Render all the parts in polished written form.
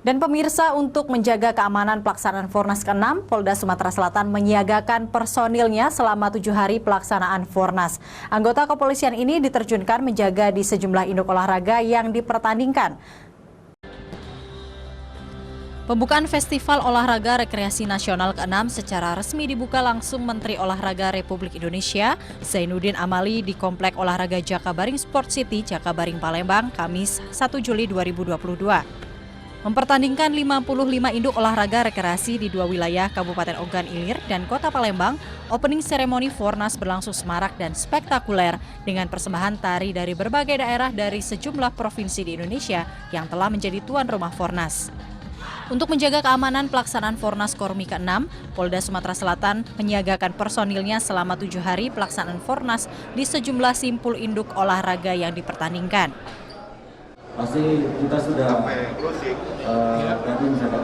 Dan pemirsa, untuk menjaga keamanan pelaksanaan Fornas ke-6, Polda Sumatera Selatan menyiagakan personilnya selama 7 hari pelaksanaan Fornas. Anggota kepolisian ini diterjunkan menjaga di sejumlah induk olahraga yang dipertandingkan. Pembukaan Festival Olahraga Rekreasi Nasional ke-6 secara resmi dibuka langsung Menteri Olahraga Republik Indonesia, Zainuddin Amali di Komplek Olahraga Jakabaring Sport City, Jakabaring, Palembang, Kamis 1 Juli 2022. Mempertandingkan 55 induk olahraga rekreasi di 2 wilayah Kabupaten Ogan Ilir dan Kota Palembang, opening seremoni Fornas berlangsung semarak dan spektakuler dengan persembahan tari dari berbagai daerah dari sejumlah provinsi di Indonesia yang telah menjadi tuan rumah Fornas. Untuk menjaga keamanan pelaksanaan Fornas Kormi ke-6, Polda Sumatera Selatan menyiagakan personilnya selama 7 hari pelaksanaan Fornas di sejumlah simpul induk olahraga yang dipertandingkan. Pasti kita sudah tadi misalkan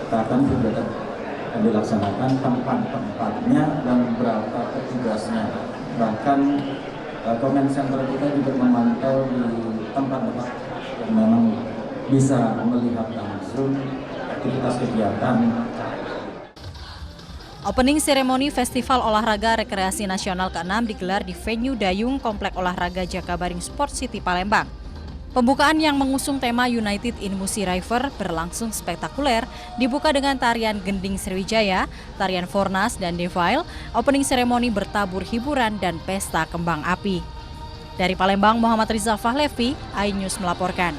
tahapan sudah dilaksanakan tempat-tempatnya dan berapa petugasnya. Bahkan comment center kita juga memantau di tempat-tempat yang memang bisa melihat langsung aktivitas kegiatan. Opening seremoni Festival Olahraga Rekreasi Nasional ke-6 digelar di venue Dayung Komplek Olahraga Jakabaring Sport City, Palembang. Pembukaan yang mengusung tema United in Musi River berlangsung spektakuler, dibuka dengan tarian Gending Sriwijaya, tarian Fornas dan Devile. Opening seremoni bertabur hiburan dan pesta kembang api. Dari Palembang, Muhammad Rizal Fahlevi, iNews melaporkan.